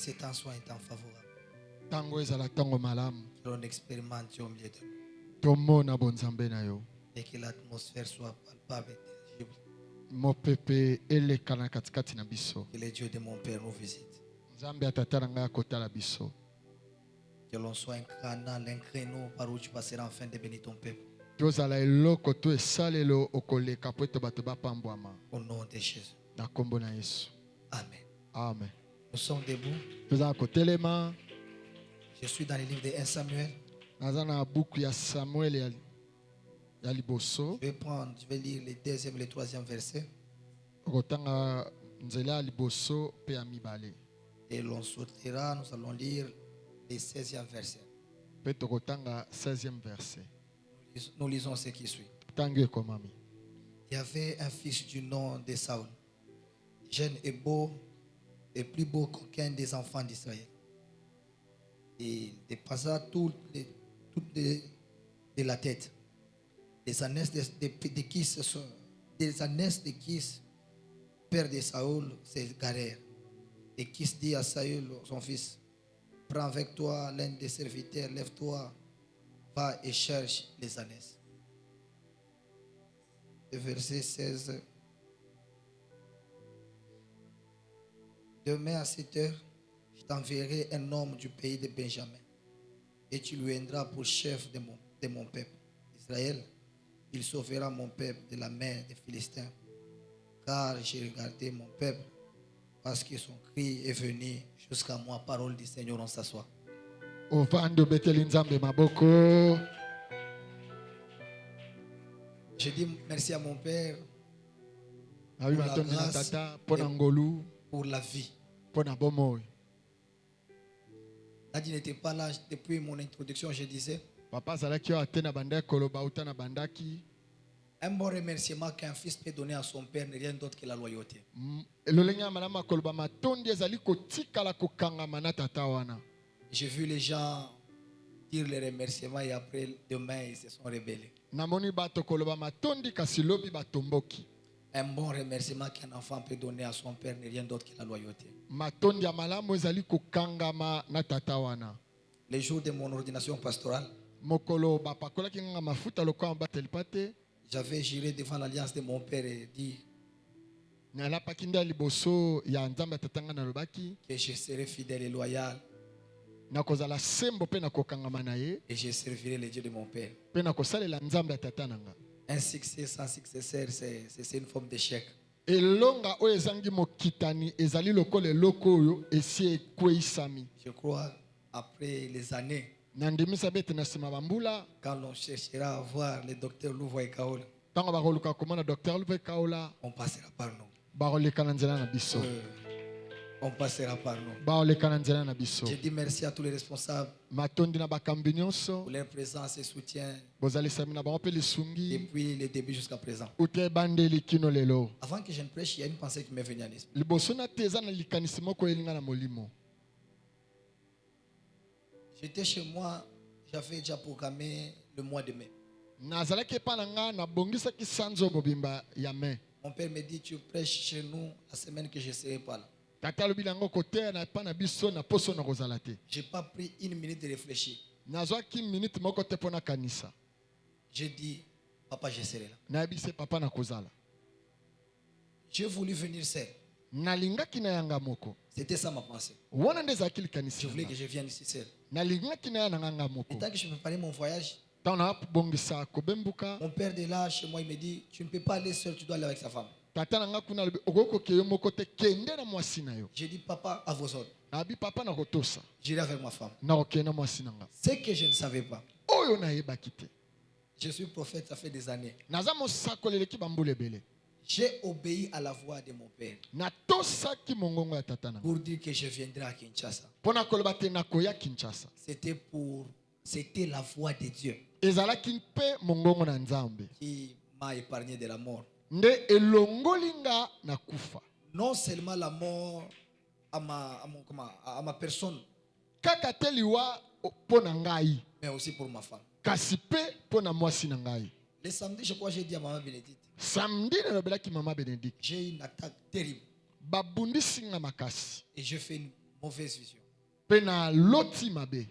ce temps soit un temps favorable. Tango ezala tango malamu. Que l'on expérimente au milieu de nous. Tomona bonzambe na yo. Et que l'atmosphère soit palpable et tangible. Mopepe elekana katikati na biso. Que les dieux de mon Père nous visitent. Nzambe atata na ngai kotala biso. Que l'on soit un canal, un créneau par où tu passeras afin de bénir ton peuple. Tozala eloko to esalelo okoleka po ete bato bapambwama. Au nom de Jésus. Na kombo na Yesu. Amen. Amen. Nous sommes debout. Tozala kotelema. Je suis dans le livre de 1 Samuel. Naza na buku ya Samuel ya liboso. Je vais lire le deuxième et le troisième verset. Okotanga nzela ya liboso pe ya mibale. Et l'on sautera, nous allons lire le 16e verset. Pe tokotanga 16e verset. Nous lisons ce qui suit. Tangu ekomami. Il y avait un fils du nom de Saül, jeune et beau, et plus beau qu'aucun des enfants d'Israël. Et il dépassa tout de la tête. Des années de Kis, père de Saül, s'égarèrent. Et Kis dit à Saül, son fils, prends avec toi l'un des serviteurs, lève-toi, va et cherche les ânesses. Verset 16. Demain à 7 heures, je t'enverrai un homme du pays de Benjamin, et tu lui viendras pour chef de mon peuple, Israël. Il sauvera mon peuple de la main des Philistins, car j'ai regardé mon peuple, parce que son cri est venu jusqu'à moi. Parole du Seigneur, on s'assoit. Ovando beteli nzambe maboko. Je dis merci à mon Père Pour la grâce, pour la vie. Nadi n'était pas là depuis mon introduction, je disais. Papa zalaki atena bandaki koloba utana bandaki. Un bon remerciement qu'un fils peut donner à son père n'est rien d'autre que la loyauté. J'ai vu les gens dire les remerciements et après demain ils se sont rebellés. Un bon remerciement qu'un enfant peut donner à son père n'est rien d'autre que la loyauté. Les jours de mon ordination pastorale, j'avais juré devant l'alliance de mon père et dit que je serai fidèle et loyal et je servirai les dieux de mon père. Un succès sans successeur, c'est une forme d'échec. Je crois après les années, quand l'on cherchera à voir le docteur Louvois et Kaola, on passera par nous. On passera par nous. Je dis merci à tous les responsables pour leur présence et soutien depuis le début jusqu'à présent. Avant que je ne prêche, il y a une pensée qui m'est venue à l'esprit. J'étais chez moi, j'avais déjà programmé le mois de mai. Mon père me dit, tu prêches chez nous la semaine que je ne serai pas là. Je n'ai pas pris une minute de réfléchir. J'ai dit, papa, je serai là. J'ai voulu venir seul. C'était ça ma pensée. Je voulais que je vienne ici seul. Et tant que je préparais mon voyage, mon père de là, chez moi, il me dit, tu ne peux pas aller seul, tu dois aller avec sa femme. J'ai dit, papa, à vos ordres. J'irai avec ma femme. Ce que je ne savais pas. Je suis prophète, ça fait des années. J'ai obéi à la voix de mon père pour dire que je viendrai à Kinshasa. C'était la voix de Dieu qui m'a épargné de la mort. Non seulement la mort à ma personne, mais aussi pour ma femme. Le samedi, je crois que j'ai dit à Maman Bénédicte, j'ai une attaque terrible et je fais une mauvaise vision. Pe na loti mabe.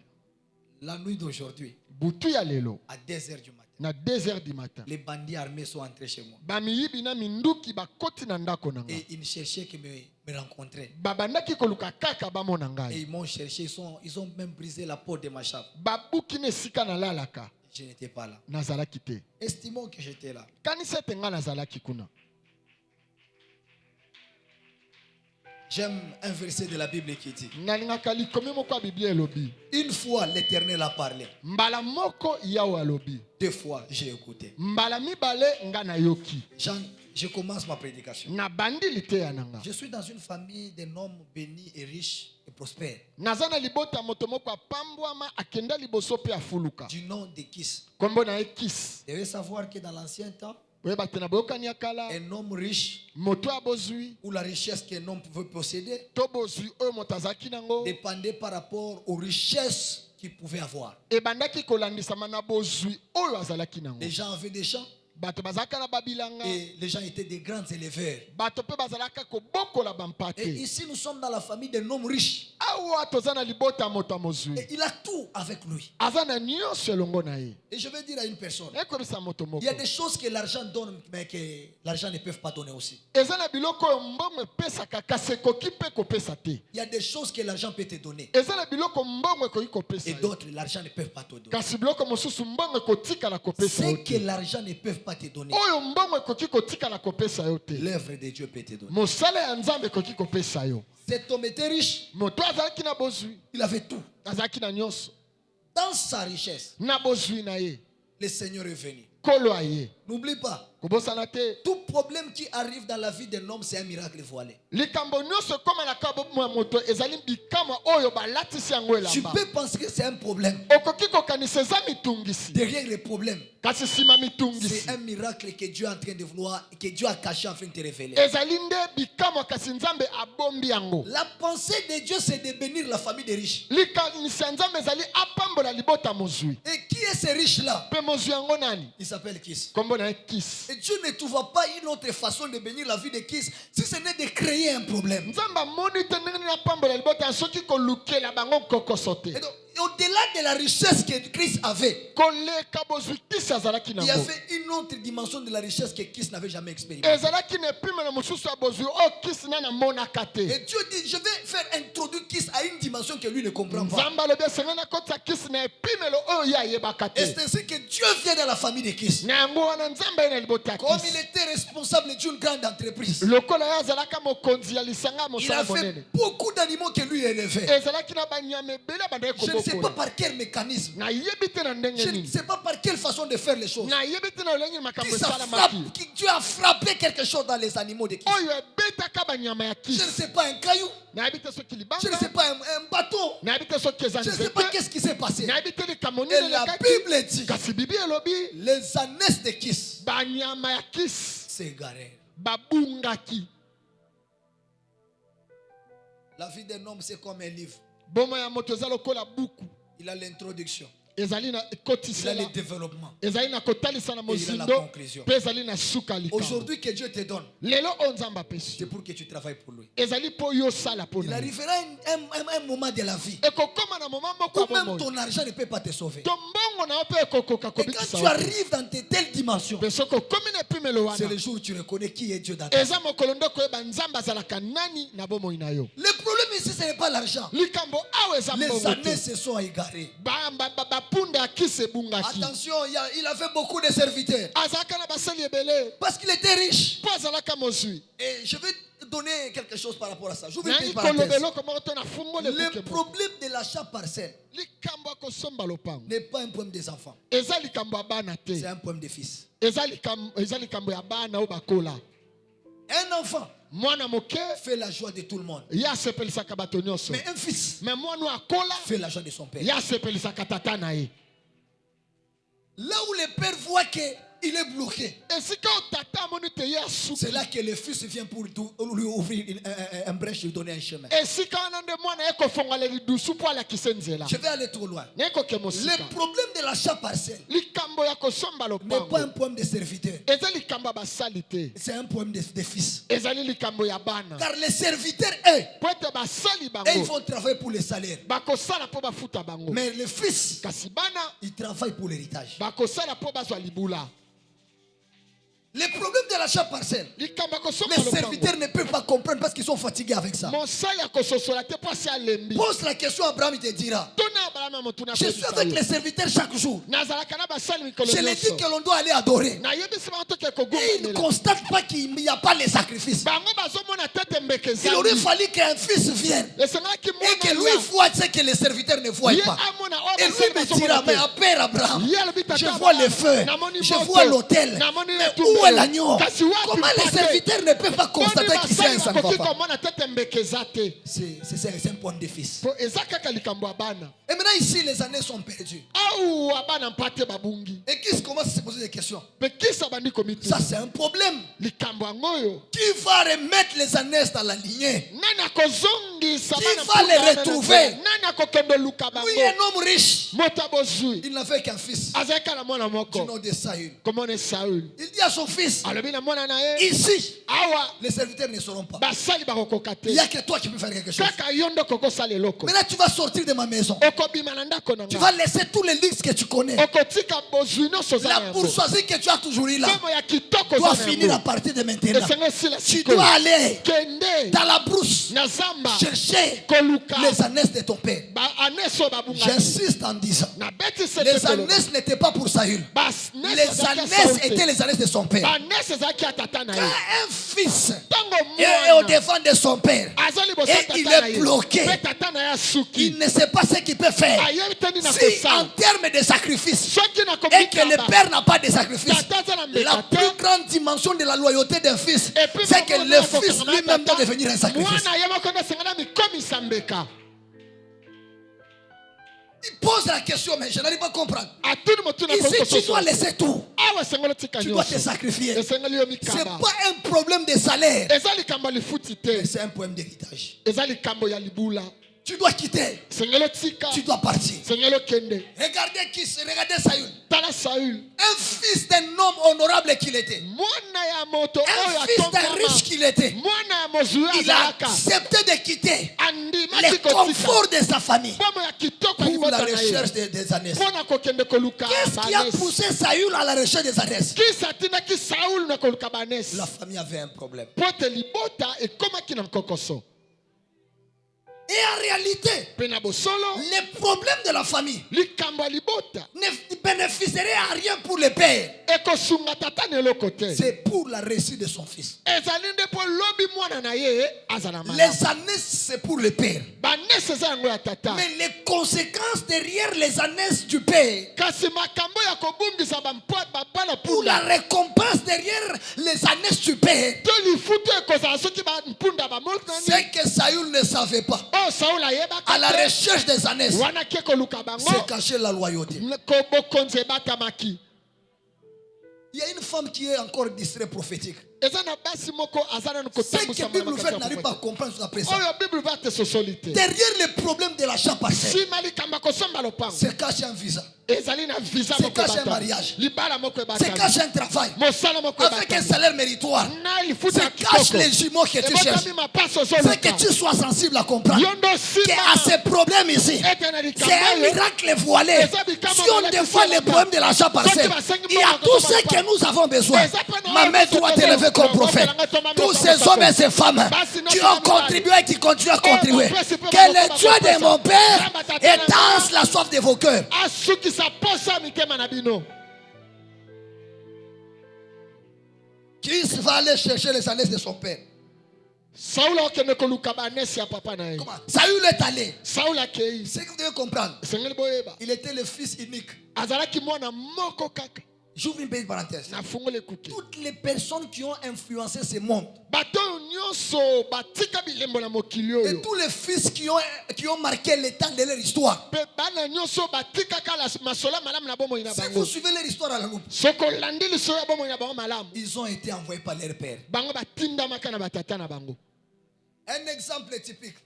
La nuit d'aujourd'hui, Butu ya lelo. à 2h du matin, Na 2h du matin. les bandits armés sont entrés chez moi. Bamiyibi na minduki bakoti na ndako nanga. Et ils ne cherchaient que me rencontrer. Babandaki koluka kaka bamona Et ngai. ils m'ont cherché, ils ont même brisé la porte de ma chambre. Babuki ne sika na lalaka. Je n'étais pas là. Nazalaki te. Estimons que j'étais là. Kanisa te nga nazalaki kuna. J'aime un verset de la Bible qui dit: Nalingaka likomi moko ya Biblia elobi. une fois l'Éternel a parlé, Mbala moko yawe alobi. 2 fois j'ai écouté. Mbala mibale nga na yoki. Je commence ma prédication. Na bandi lite ya nanga. Je suis dans une famille d'un homme béni et riche et prospère, Nazana libota moto moko apambwama akenda liboso pe afuluka. du nom de Kis. Kombo na ekis. Vous devez savoir que dans l'ancien temps, Oyeba te na boyokani ya kala. un homme riche Moto abozwi. ou la richesse qu'un homme pouvait posséder To bozwi oyo moto azalaki nango. dépendait par rapport aux richesses qu'il pouvait avoir. Ebandaki kolandisama na bozwi oyo azalaki nango. Les gens avaient des champs Bato bazalaka na babilanga. et les gens étaient des grands éleveurs. Bato pe bazalaka kobokola Et bampate. ici, nous sommes dans la famille d'un homme riche. Awa toza na libota moto amozwi. Et il a tout avec lui. Aza na nyonso elongo na ye. Et je vais dire à une personne, Ekomisa moto il moko. y a des choses que l'argent donne, mais que l'argent ne peut pas donner aussi. Eza na biloko oyo mbongo epesaka kasi ekoki mpe kopesa te. Il y a des choses que l'argent peut te donner. Eza na biloko mbongo ekoki kopesa Et yo. d'autres, l'argent ne peut pas te donner. Kasi biloko mosusu mbongo ekotikala kopesa Ce yo que te. l'argent ne peut pas te donner, Oyo mbongo ekoki kotikala kopesa yo te. l'œuvre de Dieu peut te donner. Mosala ya nzambe ekoki kopesa yo. Cet homme était riche, Moto azalaki na bozwi. il avait tout. Azalaki na nyonso. Dans sa richesse, Na bozwi na ye. le Seigneur est venu. Kolo aye. N'oublie pas, Kobosana te. tout problème qui arrive dans la vie d'un homme, c'est un miracle voilé. Likambo nyonso ekoma na kabo mwa moto ezali bikamwa oyo balatisi yango Tu elamba. peux penser que c'est un problème. Okoki kokanisa eza mitungisi. Derrière le problème, Kasi sima mitungisi. c'est un miracle que Dieu est en train de vouloir, que Dieu a caché afin de te révéler. Ezali nde bikamwa kasi nzambe abombi yango. La pensée de Dieu, c'est de bénir la famille des riches. Likanisi ya nzambe ezali apambola libota mozwi. Et qui est ce riche-là? Pe mozwi yango nani? Il s'appelle Kis. Kombo na ye Kis. Et Dieu ne trouve pas une autre façon de bénir la vie de Kis si ce n'est de créer un problème. Nzambe amoni te ndenge nini apambola libota soki kolukela bango kokoso te. Et donc, au-delà de la richesse que Christ avait, Koleka bozwi Kis azalaki il y nango. avait une autre dimension de la richesse que Kis n'avait jamais expérimentée. Ezalaki na epimelo mosusu ya bozwi oyo Kis nani amonaka te. Et Dieu dit, je vais faire introduire Kis à une dimension que lui ne comprend pas. Nzambe alobi esenga na kotisa Kis na epimelo oyo ye ayebaka te. Et c'est ainsi que Dieu vient dans la famille de Kis. Na yango wana nzambe ye na libota ya Comme Kis. il était responsable d'une grande entreprise, Lokola ye azalaka mokonzi ya lisanga ya il mosala avait monene. beaucoup d'animaux que lui élevait. Ezalaki na banyama ebele abandaki Je ne sais pas kobokola. par quel mécanisme, Nayebi te na ndenge je ne nini. sais pas par quelle façon de faire les choses. Nayebi te na lolenge makambo Dieu esalamaki. a frappé quelque chose dans les animaux de Kis. Oyo ebetaka banyama ya Je ne Kis. sais pas, un caillou, Nayebi te soki je ne libanga. sais pas, un bateau, Nayebi te soki eza je ne sais pas nzete. qu'est-ce qui s'est passé. Nayebi te likambo nini Et la elekaki. Bible dit, Kasi bibi elobi les ânesses de Kis banyama ya Kis s'égarèrent. babungaki. La vie d'un homme, c'est comme un livre. Bomo ya moto eza lokola buku. Il a l'introduction, Ezali na il a ekotisela. le développement. Ezali na kotalisa na Et il a la mozindo. conclusion. Pe ezali na suka likambo. Aujourd'hui que Dieu te donne, Lelo oyo nzambe apesi c'est yo. pour que tu travailles pour lui. Ezali mpo yo osala mpo Il na ye. arrivera un moment de la vie Ekokoma na moma moko ya où même bomoi. ton argent ne peut pas te sauver. To mbongo na yo mpe ekokoka Et quand kobikisa tu yo te. arrives dans de telles dimensions, Mpe soki okomi na epimelo c'est wana, le jour où tu reconnais qui est Dieu dans ta vie. eza mokolo nde koyeba nzambe azalaka nani na bomoi na yo. Le problème ici, ce n'est pas l'argent. Likambo awa eza Les mbongo années te. se sont égarées. Bapunda ya Kis ebungaki. Attention, il avait beaucoup de serviteurs. Azalaka na basali ebele Parce qu'il était riche. mpo azalaka mozwi. Et je vais donner quelque chose par rapport à ça. J'ouvre une Nayi petite koloba parenthèse. eloko moko to nafungola Le ebuke moko. problème de l'achat parcelle Likambo ya kosomba lopango n'est pas un problème des enfants. eza likambo ya bana C'est te. un problème des fils. Eza likambo ya bana oyo bakola. Un enfant Mwana moke fait la joie de tout le monde. ye asepelisaka bato nyonso. Mais un fils Me mwana oyo akola fait la joie de son père. ye asepelisaka tata na ye. Là où le père voit que il est bloqué. C'est là que le fils vient pour lui ouvrir un brèche, lui donner un chemin. Je vais aller trop loin. Le problème de l'achat partiel n'est pas un problème de serviteur. C'est un problème de fils. Car les serviteurs, eux, ils vont travailler pour les salaires. Mais le fils, il travaille pour l'héritage. Le problème de l'achat partiel, les serviteurs ne peuvent pas comprendre parce qu'ils sont fatigués avec ça. Pose la question à Abraham, il te dira. Je suis avec les serviteurs chaque jour. Je leur dis que l'on doit aller adorer. Et ils ne constatent pas qu'il n'y a pas les sacrifices. Il aurait fallu qu'un fils vienne et que lui voit ce que les serviteurs ne voient pas. Et lui me dira, mais à Père Abraham, je vois le feu, je vois l'autel, mais où est l'agneau? Comment les serviteurs ne peuvent pas constater qu'ici un sang papa? C'est un point de fils. Et maintenant ici les années sont perdues. Et qui commence à se poser des questions? Ça c'est un problème. Qui va remettre les années dans la lignée? Qui va les retrouver? Oui, un homme riche. Il n'avait qu'un fils du nom de Saül. Il dit à son fils, ici les serviteurs ne seront pas. Il n'y a que toi qui peux faire quelque chose. Maintenant tu vas sortir de ma maison. Tu vas laisser tous les luxes que tu connais. La bourgeoisie que tu as toujours eu là doit finir à partir de maintenant. Tu dois aller dans la brousse chercher les ânesses de ton père. J'insiste en disant, les ânesses n'étaient pas pour Saül. Les ânesses étaient les ânesses de son père. Quand un fils est au devant de son père et il est bloqué, il ne sait pas ce qu'il peut faire. Si en termes de sacrifice et que le père n'a pas de sacrifice, la plus grande dimension de la loyauté d'un fils, c'est que le fils lui-même doit devenir un sacrifice. Il pose la question, mais je n'arrive pas à comprendre. Ici, tu dois laisser tout. Tu dois te sacrifier. Ce n'est pas un problème de salaire, mais c'est un problème d'héritage. Tu dois quitter. Tu dois partir. Regardez Saül. Un fils d'un homme honorable qu'il était. Un fils d'un riche qu'il était. Il a accepté de quitter les conforts de sa famille pour la recherche des ânesses. Qu'est-ce qui a poussé Saül à la recherche des ânesses? La famille avait un problème. Et en réalité, les problèmes de la famille ne bénéficieraient à rien pour le père. C'est pour la réussite de son fils. Les ânnesses, c'est pour le père. Mais les conséquences derrière les ânnesses du père, pour la récompense derrière les ânnesses du père, c'est que Saül ne savait pas. À la recherche des ânesses, c'est cacher la loyauté. Il y a une femme qui est encore distraite prophétique. Ce que la Bible fait n'arrive pas à comprendre sur la présence. Derrière le problème de l'achat partiel, c'est caché un visa. C'est caché un mariage. C'est caché un travail. Avec un salaire méritoire. C'est cache les jumeaux que tu cherches. C'est que tu sois sensible à comprendre qu'à ces problèmes ici, c'est un miracle voilé. Si on dévoile les problèmes de l'achat partiel, il y a tout ce que nous avons besoin. Ma mère doit t'élever comme prophète. Tous ces hommes et ces femmes qui ont contribué et qui continuent à contribuer. Que le Dieu de mon Père étance la soif de vos cœurs. Christ va aller chercher les ânesses de son père. Comment? Saül est allé. C'est ce que vous devez comprendre. Il était le fils unique. J'ouvre une petite parenthèse. nafungole kuke Toutes les personnes qui ont influencé ce monde bato nyonso batika bilembo na mokili et oyo tous les fils qui ont marqué l'état de leur histoire. pe bana nyonso batikaka masola malamu na bomoi na Si bango vous suivez leur histoire à la loupe, soko landi liso ya bomoi na bango malamu ils ont été envoyés par leur père. bango batindamaka na batata na bango Un exemple typique.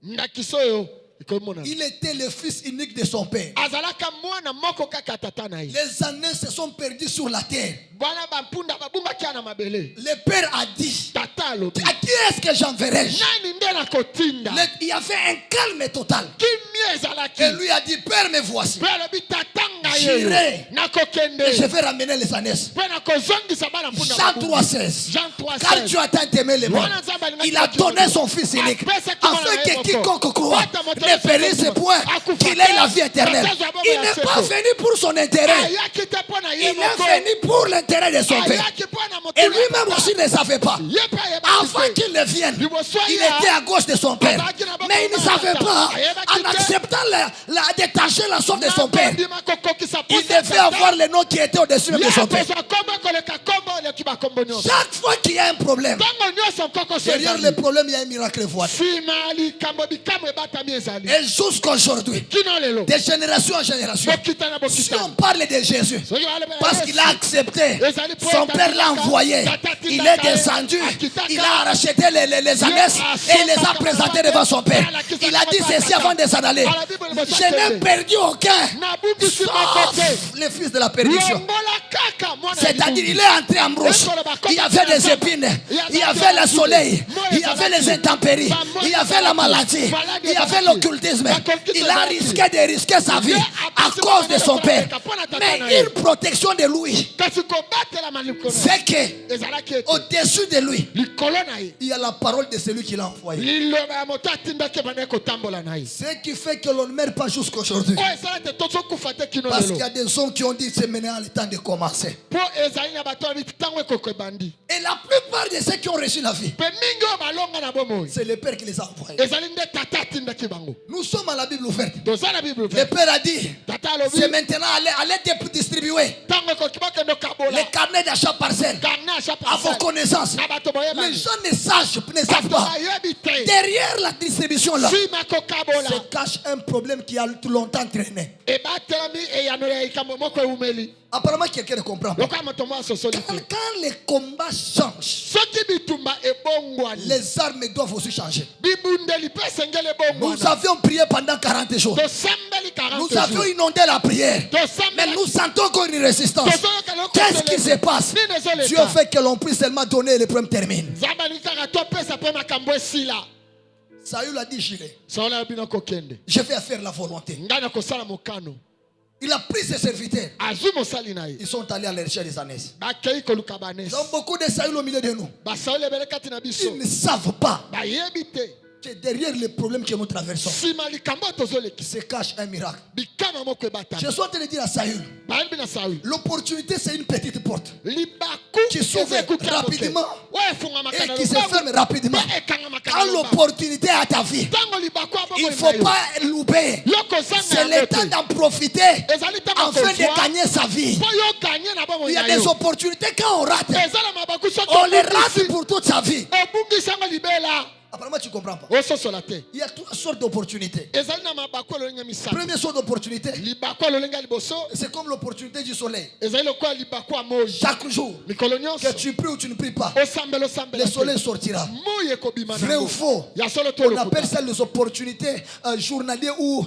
ndakisa oyo ikomona Il était le fils unique de son père. azalaka mwana moko kaka tata na ye Les années se sont perdues sur la terre. bwana bampunda babungaki na mabele Le père a dit, tata alobi à qui est-ce que j'enverrai-je? nani nde nakotinda Il y avait un calme total. kimia ezalaki Et lui a dit, Père, me voici. mpe alobi tata ngai J'irai. oyo nakokende Et je vais ramener les années. mpe nakozongisa bana mpunda Jean babu. 3,16. Jean Car 3:16. Dieu a tant aimé le monde, il a donné son Fils unique, afin que quiconque croit ne périsse point, qu'il ait la vie éternelle. Il n'est pas venu pour son intérêt, ayaki te mpo na il ye est moko venu pour l'intérêt de son père. ayaki mpo na Et motuna lui-même aussi ne savait pas. ye mpe ayebaki Avant te. qu'il ne vienne, il était à gauche de son père. Mais il ne savait pas, en acceptant détacher la sorte de son père, Nakondima kokokisa il posa devait tata. avoir le nom qui était au-dessus même de son Ye père. akozwa kombo koleka kombo eleki bakombo nyonso Chaque fois qu'il y a un problème, ntango nyonso nkoko so derrière ezali. le problème, il y a un miracle voile. nsima ya likambo bikambo ebatami ezali Et jusqu'aujourd'hui, kino lelo de génération en génération, bokita na si bokita on parle de Jésus, soki balobela parce Yesu, qu'il a accepté, son père l'a envoyé, il est descendu, il a racheté les ânesses et il les a présentés devant son père. Il a dit ceci avant de s'en aller. Je n'ai perdu aucun, nabungisi sauf makote le fils de la perdition. longola kaka mwana C'est-à-dire, il est entré en brousse. Il y avait des épines, il y avait le soleil, il y avait les intempéries, il y avait la maladie, il y avait l'occultisme. Il a risqué sa vie à cause de son père. Mais une protection de lui, kasi kobatela malikolo c'est que ezalaki ete au-dessus de lui, likolo na ye il y a la parole de celui qui l'a envoyé. liloba ya moto atindaki ebandaki kotambola na ye Ce qui fait que l'on ne meurt pas jusqu'aujourd'hui. oyo esala te tozokufa te kino Parce qu'il y lelo a des hommes qui ont dit c'est maintenant le temps de commencer. mpo ezali na bato abi ntango ekoko ebandi Et la plupart de ceux qui ont reçu la vie, mpe mingi oyo balonga na bomoi c'est le Père qui les a envoyés. ezali nde tata atindaki bango Nous sommes à la Bible ouverte. toza na bible Le ouverte. Père a dit, tata alobi c'est maintenant allez distribuer ntango ekoki bakende okabola les carnets d'achat parcelle carnet acha à vos parcelle connaissances. na bato Les boyebani gens ne savent bato pas. bayebi te Derrière la distribution là, nsima kokabola se cache un problème qui a longtemps traîné. ebatelami eyano ya likambo moko eumeli Apparemment, quelqu'un ne comprend pas. lokola moto moko asosoli te Quand les combats changent, soki bitumba ebongwani les armes doivent aussi changer. bibundeli mpe esengeli Nous ebongwana avions prié pendant 40 jours. tosambeli 40 Nous avions jours inondé la prière. Mais tosambeli nous sentons encore une résistance. Qu'est-ce qui se passe? Dieu fait que l'on puisse seulement donner et le problème termine. nzambe alingi kaka topesa mpe makambo esila Saül a dit, j'irai. saola alobi nakokende Je vais faire la volonté. ngai nakosala mokano Il a pris ses serviteurs. azwi mosali na ye Ils sont allés à la recherche des ânesses. bakei koluka Nous banesi avons beaucoup de Saül au milieu de nous. basaoli ebele kati na biso Ils ne savent pas bayebi te que derrière les problèmes que nous traversons nsima likambo oyo tozolekisa se cache un miracle. bikama moko Je ebatami suis en train de dire à Saül, bayelibi na sauli l'opportunité c'est une petite porte libaku qui s'ouvre eza ekuki ya moke rapidement oyo efungamaka et na qui se lobango ferme rapidement. mpe ekangamaka Quand na lobango l'opportunité est à ta vie, ntango libaku il ne abomoi faut na yo pas louper. yokozanga C'est yango le temps te d'en profiter ezali ntango afin de kozwa gagner sa vie. mpo yo ganye na bomoi Il y a na des yo opportunités quand on rate, eza na mabaku soki on les rate obungisi pour toute sa vie. obungisi yango libela Apparemment, tu ne comprends pas. ososola te Il y a trois sortes d'opportunités. ezali na mabaku ololenge misato Première sorte d'opportunité, libaku ololenge ya liboso c'est comme l'opportunité du soleil. ezali lokola libaku ya moi Chaque jour, mikolo nyonso que tu pries ou tu ne pries pas, osambela osambela le te. soleil sortira. moi ekobima Vrai ou faux? ya solo to On appelle lokuta ça les opportunités journalières ou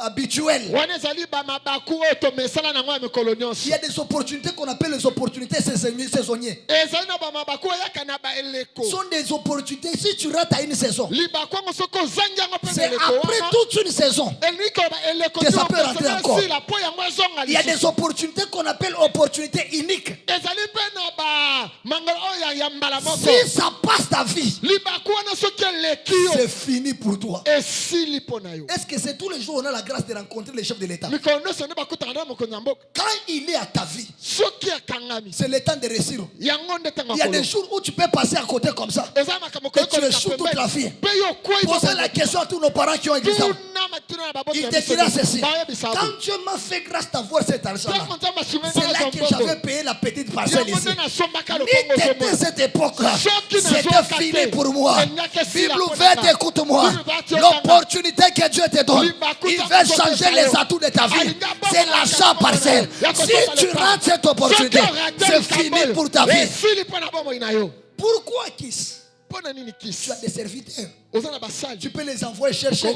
habituelles. wana ezali bamabaku oyo tomesana nango ya mikolo Il nyonso y a des opportunités qu'on appelle les opportunités saisonnières. ezali na bamabaku oyaka na baeleko Ce sont des opportunités. Si tu rates à une saison, libaku yango soki ozangi yango mpe c'est na eleko après wana toute une saison. elingi koloba eleko Que ça peut rentrer encore. esila mpo yango ezonga Il y a lisusu des opportunités qu'on appelle opportunités uniques. ezali mpe na bamangala oyo ya mbala moko Si ça passe ta vie, libaku wana soki eleki yo c'est fini pour toi. esili mpo na yo Est-ce que c'est tous les jours on a la grâce de rencontrer les chefs de l'État? mikolo nyonso nde bakutaka na mokonzi ya mboka Quand il est à ta vie, soki akangami c'est le temps de réussir. yango nde ntango Il y a akolo des jours où tu peux passer à côté comme ça. eza makambo Et tu koyekoleka échoues toute toute la vie. Posez la question à tous nos parents qui ont église. Il te dira ceci. Quand Dieu m'a fait grâce d'avoir cet argent-là, c'est là que j'avais payé la petite parcelle ici. Ni cette époque-là, c'était fini pour moi. Bible ouverte, écoute-moi. L'opportunité que Dieu te donne, il va changer les atouts de ta vie. C'est l'achat parcelle. Si tu rates cette opportunité, c'est fini pour ta vie. Pourquoi Kiss? Tu as des serviteurs. Tu peux les envoyer chercher.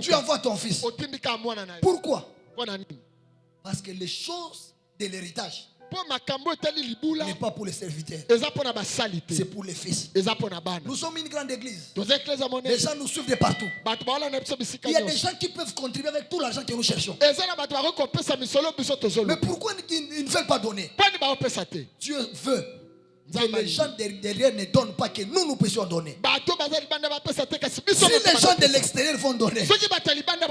Tu envoies ton fils. Pourquoi? Parce que les choses de l'héritage n'est pas pour les serviteurs. C'est pour les fils. Nous sommes une grande église. Les gens nous suivent de partout. Il y a des gens qui peuvent contribuer avec tout l'argent que nous cherchons. Mais pourquoi ils ne veulent pas donner? Dieu veut que les gens derrière ne donnent pas, que nous puissions donner. Si les gens de l'extérieur vont donner,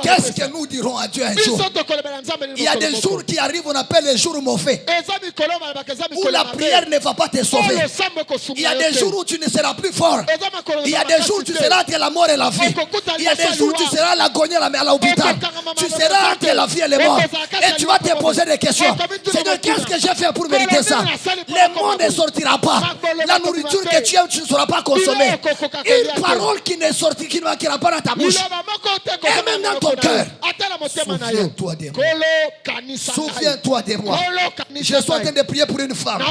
qu'est-ce que nous dirons à Dieu un jour? Il y a des jours qui arrivent, on appelle les jours mauvais, où la prière ne va pas te sauver. Il y a des jours où tu ne seras plus fort. Il y a des jours où tu seras entre la mort et la vie. Il y a des jours où tu seras à l'agonie à l'hôpital. Tu seras entre la vie et la mort. Et tu vas te poser des questions. Seigneur, qu'est-ce que j'ai fait pour mériter ça? Le monde ne sortira pas. La nourriture que tu aimes, tu ne sauras pas consommer. Une parole qui ne sortira, qui ne manquera pas dans ta bouche, et même dans ton cœur. Souviens-toi de moi. Souviens-toi de moi. Je suis en train de prier pour une femme.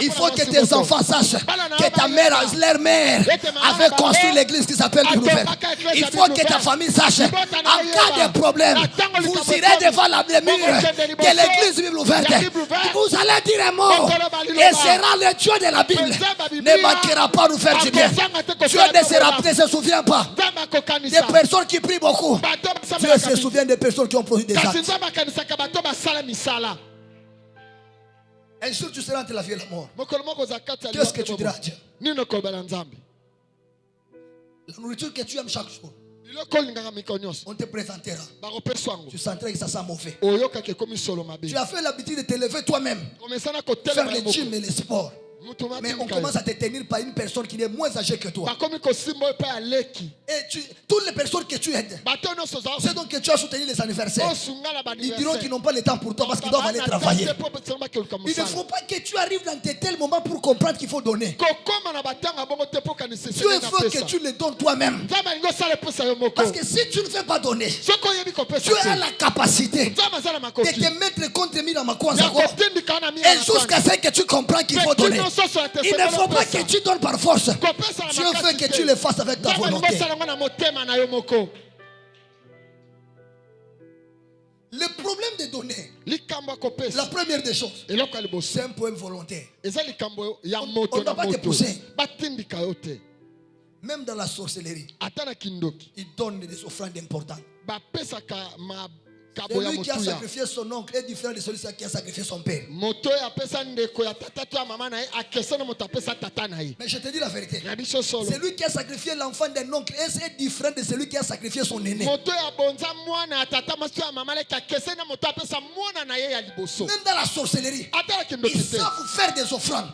Il faut que tes enfants sachent que ta mère, leur mère, avait construit l'église qui s'appelle Bible ouverte. Il faut que ta famille sache, en cas de problème, vous irez devant le mur de l'église Bible ouverte. Vous allez dire un mot, et sera le Dieu de la Bible. Ne manquera pas nous faire du bien. Dieu ne se souvient pas des personnes qui prient beaucoup. Dieu se souvient des personnes qui ont produit des actes. Un jour tu seras entre la vie et la mort. Qu'est-ce que tu diras à Dieu? La nourriture que tu aimes chaque jour, on te présentera. Tu sentiras que ça sent mauvais. Tu as fait l'habitude de te lever toi-même, faire le gym et le sport. Mais on commence à te tenir par une personne qui est moins âgée que toi. Et toutes les personnes que tu aides, c'est donc que tu as soutenu les anniversaires. Ils diront qu'ils n'ont pas le temps pour toi parce qu'ils doivent aller travailler. Il ne faut pas que tu arrives dans tel moment pour comprendre qu'il faut donner. Dieu veut que tu le donnes toi-même. Parce que si tu ne fais pas donner, tu as la capacité de te mettre contre Mira Makwazako. Et jusqu'à ce que tu comprends qu'il faut donner. Il ne faut pas que tu donnes par force. Dieu veut que tu le fasses avec ta volonté. Le problème de donner, la première des choses, c'est un problème volontaire. On ne va pas te pousser. Même dans la sorcellerie, ils donnent des offrandes importantes. Celui qui a sacrifié son oncle est différent de celui qui a sacrifié son père. Mais je te dis la vérité. Celui qui a sacrifié l'enfant d'un oncle est différent de celui qui a sacrifié son aîné. Même dans la sorcellerie, ils savent faire des offrandes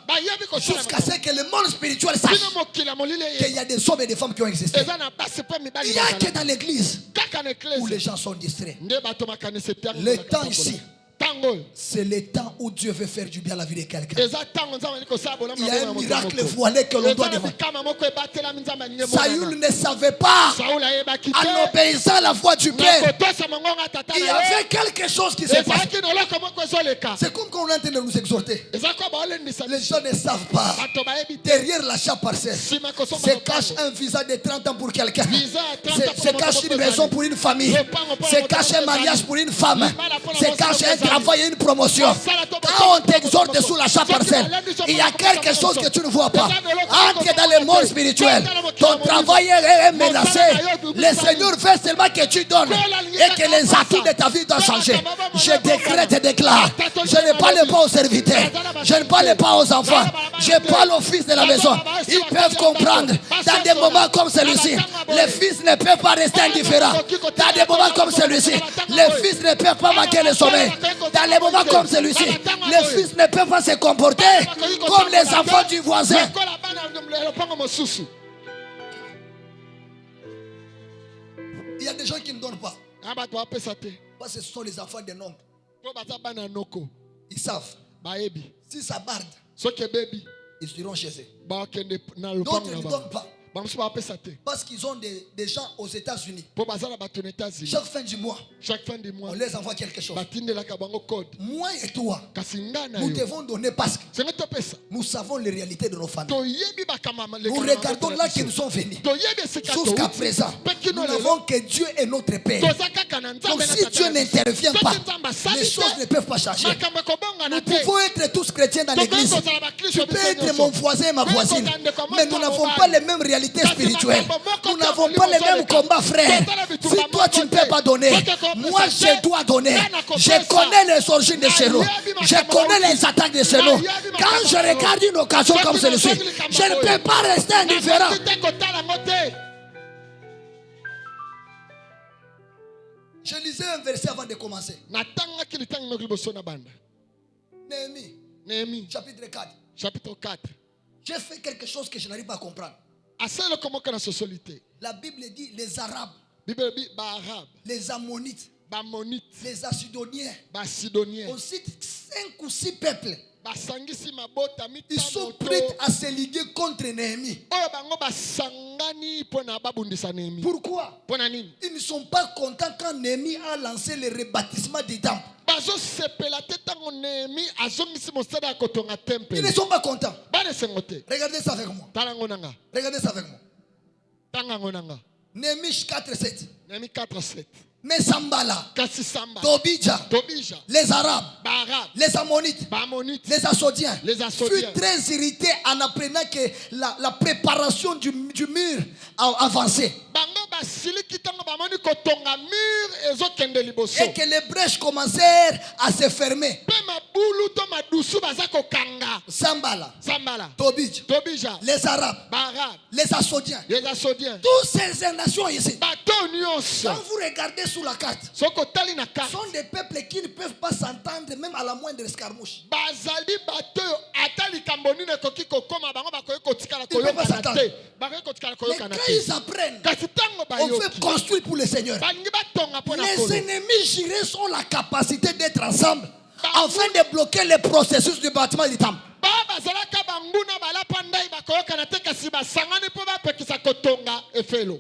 jusqu'à ce que le monde spirituel sache qu'il y a des hommes et des femmes qui ont existé. Il n'y a que dans l'église où les gens sont distraits. Le temps ici, c'est le temps où Dieu veut faire du bien à la vie de quelqu'un. Il y a un miracle voilé que l'on doit demander. Saül ne savait pas, en obéissant à la voix du Père, il y avait quelque chose qui s'est passé. C'est comme quand on est en train de nous exhorter. Les gens ne savent pas. Derrière l'achat parcelle se cache un visa de 30 ans pour quelqu'un. Se cache une maison pour une famille. Se cache un mariage pour une femme. Se cache un travail et une promotion. Quand on t'exhorte sous l'achat parcelle, il y a quelque chose que tu ne vois pas. Entre dans le monde spirituel. Ton travail est menacé. Le Seigneur veut seulement que tu donnes et que les atouts de ta vie doivent changer. Je décrète et déclare. Je ne parle pas aux serviteurs. Je ne parle pas aux enfants. Je parle aux fils de la maison. Ils peuvent comprendre. Dans des moments comme celui-ci, les fils ne peuvent pas rester indifférents. Dans des moments comme celui-ci, les fils ne peuvent pas manquer le sommeil. Dans les moments comme celui-ci, les fils ne peuvent pas se comporter comme les enfants du voisin. Il y a des gens qui ne donnent pas. Ah, bato bapesa te. Parce que ce sont les enfants des noms. Po baza bana noko. Ils savent. Baebi. Si ça barde, Soki baby. ils iront chez eux. Ba kende na D'autres lupango ne na ba. donnent pas. Bamsu bapesa te. Parce qu'ils ont des gens aux États-Unis. Po baza na bato na États-Unis. Chaque fin du mois, Chaque fin du mois. on les envoie quelque chose. Batindelaka bango code. Moi et toi, Kasi nga na nous yo. devons donner parce que Sengo topesa. nous savons les réalités de nos familles. Toyebi bakamama le. Nous regardons là qu'ils nous sont venus. Toyebi esika Jusqu'à to. présent, nous n'avons que Dieu est notre Père. Donc si Dieu n'intervient pas, les choses ne peuvent pas changer. Nous pouvons être tous chrétiens dans l'église. Tu peux être mon voisin et ma voisine. Mais nous n'avons pas les mêmes réalités spirituelles. Nous n'avons pas les mêmes combats, frères. Si toi tu ne peux pas donner, moi je dois donner. Je connais les origines de chez nous. Je connais les attaques de chez nous. Quand je regarde une occasion comme celle-ci, je ne peux pas rester indifférent. Je lisais un verset avant de commencer. Néhémie, chapitre 4. Chapitre 4. J'ai fait quelque chose que je n'arrive pas à comprendre. La Bible dit les Arabes, les Ammonites, les Asidoniens. On cite 5 ou 6 peuples. Ils sont prêts à se liguer contre Néhémie. Pourquoi? Ils ne sont pas contents quand Néhémie a lancé le rebâtissement du temple. Ils ne sont pas contents. Regardez ça avec moi. Regardez ça avec moi. Néhémie 4:7. Mais Sambala, Tobija, les Arabes, les Ammonites, les Asodiens, furent très irrités en apprenant que la préparation du mur a avancé. Et que les brèches commencèrent à se fermer. Sambala, Tobija, les Arabes, les Asodiens, toutes ces nations ici. Quand vous regardez sous la carte, ce sont des peuples qui ne peuvent pas s'entendre même à la moindre escarmouche. Ils ne peuvent pas s'entendre. Mais quand ils apprennent, on fait construire pour le Seigneur. Les ennemis jurés ont la capacité d'être ensemble afin de bloquer le processus du bâtiment du temple.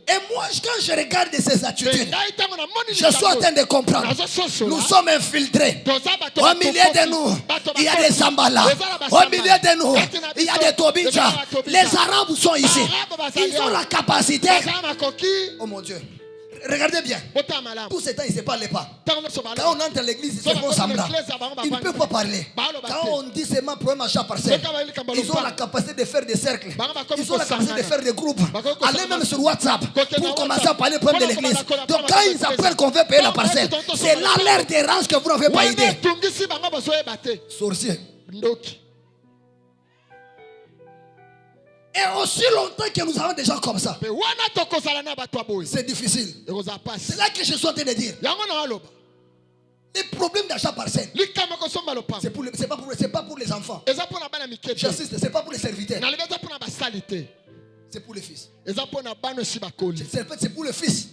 Et moi, quand je regarde ces attitudes, je suis en train de comprendre. Nous sommes infiltrés. Au milieu de nous, il y a des Sambala. Au milieu de nous, il y a des Tobija. Les Arabes sont ici. Ils ont la capacité. Oh mon Dieu. Regardez bien. Tout ce temps, ils ne se parlent pas. Quand on entre à l'église, ils se font semblant. Ils ne peuvent pas parler. Quand on dit seulement problème achat parcelle, ils ont la capacité de faire des cercles. Ils ont la capacité de faire des groupes. Allez même sur WhatsApp pour commencer à parler du problème de l'église. Donc quand ils apprennent qu'on veut payer la parcelle, c'est là l'air dérange que vous n'avez pas idée. Sorcier. Et aussi longtemps que nous avons des gens comme ça, c'est difficile. C'est là que je suis en train de dire. Les problèmes d'achat parcelle, c'est pas pour les enfants. J'insiste, c'est pas pour les serviteurs. C'est pour les fils. C'est pour les fils.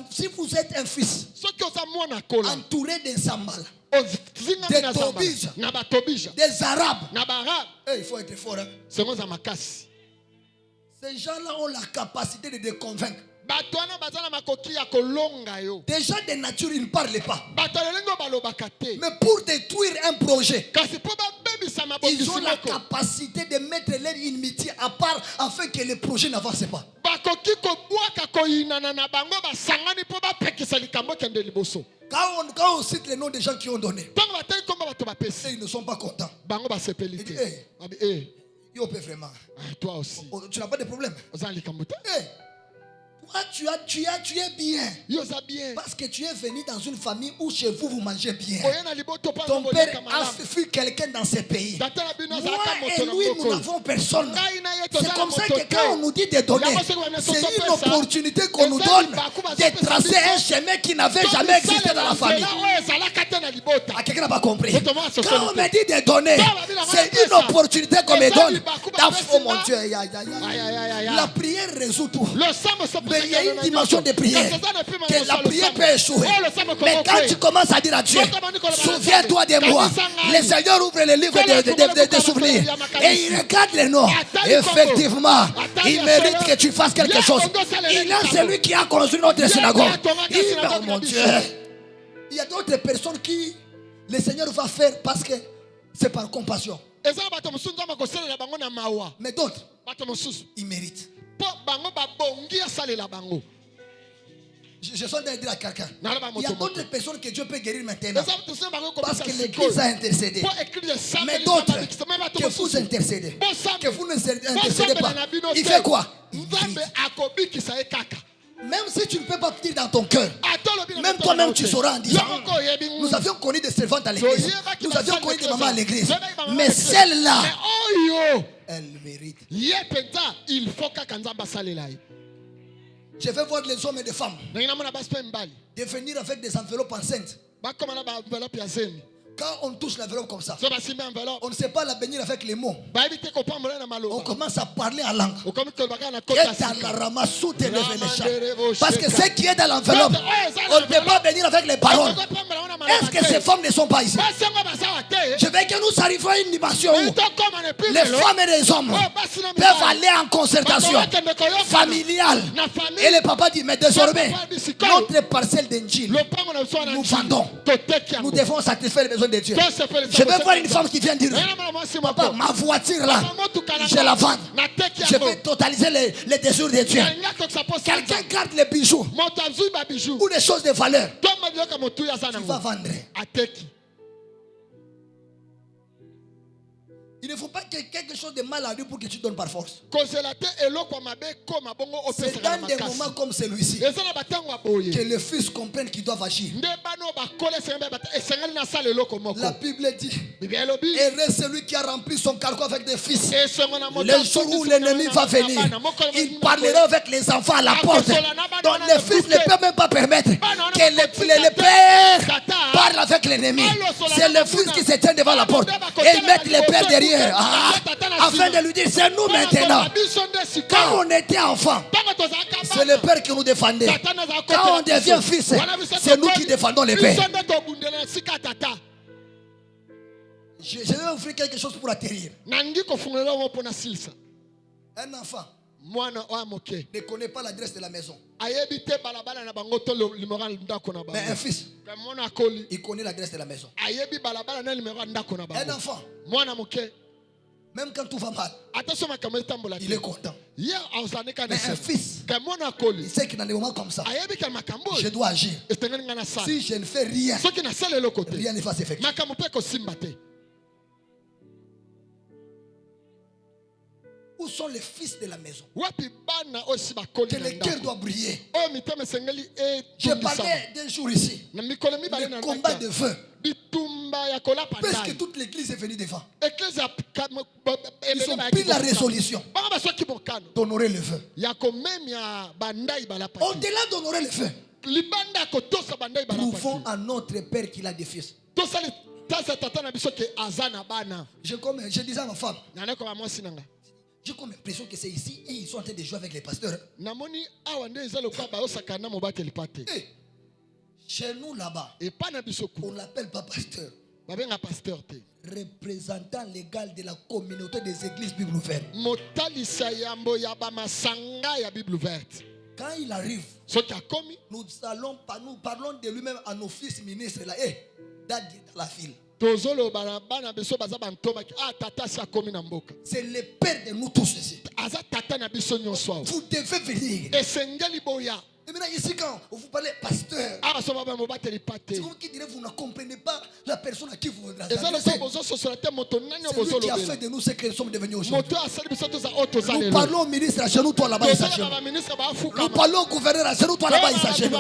Si vous êtes un fils entouré d'un Sambala, des Arabes, il faut être fort. Ces gens-là ont la capacité de te convaincre. Des gens de nature, ils ne parlent pas. Mais pour détruire un projet, ils ont la capacité de mettre leur inimitié à part afin que le projet n'avance pas. Quand on cite les noms des gens qui ont donné, ils ne sont pas contents. Ils disent, hey, yo, vraiment. Toi aussi. Tu n'as pas de problème. Toi, tu es bien. Parce que tu es venu dans une famille où chez vous, vous mangez bien. Ton père a fui quelqu'un dans ce pays. Moi et lui, nous n'avons personne. C'est comme ça que quand on nous dit de donner, c'est une opportunité qu'on nous donne de tracer un chemin qui n'avait jamais existé dans la famille. À quelqu'un quelqu'un n'a pas compris. C'est Thomas, c'est Quand on solitaire. me dit de donner, c'est une opportunité qu'on me donne. Oh mon Dieu, Aïe, aïe, aïe, aïe. la prière résout tout. Le sang me sort pour Mais il y a une dimension de prière. Que la Que prière peut échouer. Mais quand tu commences à dire à Dieu, souviens-toi de moi. Le Seigneur ouvre le livre de souvenirs. Et il regarde les noms. Effectivement, il mérite que tu fasses quelque chose. Il est celui qui a construit notre synagogue. Oh mon Dieu. Il y a d'autres personnes qui le Seigneur va faire parce que c'est par compassion. Mais d'autres, ils méritent. Je suis en train de dire à quelqu'un, il y a d'autres personnes que Dieu peut guérir maintenant parce que l'Église a intercédé. Mais d'autres, que vous intercédez, que vous n'intercédez pas, il fait quoi? Il mérite. Même si tu ne peux pas dire dans ton cœur, même toi-même tu sauras en disant, nous avions connu des servantes à l'église, nous avions connu des mamans à l'église, mais celle-là, elle mérite. Je vais voir les hommes et les femmes devenir avec des enveloppes enceintes. Quand on touche l'enveloppe comme ça, on ne sait pas la bénir avec les mots. On commence à parler en langue. Parce que ce qui est dans l'enveloppe, on ne peut pas bénir avec les paroles. Est-ce que ces femmes ne sont pas ici? Je veux que nous arrivions à une dimension où les femmes et les hommes peuvent aller en concertation familiale. Et le papa dit, mais désormais, notre parcelle d'Injil, nous vendons. Nous devons satisfaire les besoins de Dieu. Je vais voir une femme qui vient dire, papa, ma voiture là, je la vends. Je vais totaliser les désirs de Dieu. Quelqu'un garde les bijoux ou les choses de valeur. Tu vas vendre. Il ne faut pas que quelque chose de mal arrive pour que tu donnes par force. C'est dans des moments comme celui-ci que le Fils comprenne qu'il doit agir. La Bible dit, heureux celui qui a rempli son cargo avec des fils. Le jour où l'ennemi va venir, il parlera avec les enfants à la porte. Donc le Fils ne peut même pas permettre que le Père parle avec l'ennemi. C'est le Fils qui se tient devant la porte et met le Père derrière. Afin de lui dire, c'est nous maintenant. Quand on était enfant, c'est le Père qui nous défendait. Quand on devient fils, c'est nous qui défendons le Père. Je vais offrir quelque chose pour atterrir. Un enfant ne connaît pas l'adresse de la maison. Mais un fils, il connaît l'adresse de la maison. Un enfant, même quand tout va mal, il est content. Mais un fils, il sait qu'il y a des moments comme ça, je dois agir. Si je ne fais rien, rien ne va s'effectuer. Où sont les fils de la maison? Que le cœur doit briller. Je parlais d'un jour ici, le combat de feu. Parce que toute l'église est venue devant. Ils ont pris la résolution d'honorer le feu. Au-delà d'honorer le feu, prouvons à notre Père qu'il a des fils. Je disais à ma femme, j'ai comme l'impression que c'est ici et ils sont en train de jouer avec les pasteurs. Chez nous là-bas, on ne l'appelle pas pasteur. Représentant légal de la communauté des églises Bible ouverte. Quand il arrive, nous parlons de lui-même à nos fils ministres là. Dans la ville. C'est le Père de nous tous ici. Vous devez venir. Et maintenant ici quand vous parlez pasteur, c'est vous qui direz vous ne comprenez pas la personne à qui vous vous adressez. C'est lui qui a fait de nous ce que nous sommes devenus aujourd'hui. Nous parlons au ministre à genoux, toi là-bas il s'agit. Nous parlons au gouverneur à genoux, toi là-bas il s'agit.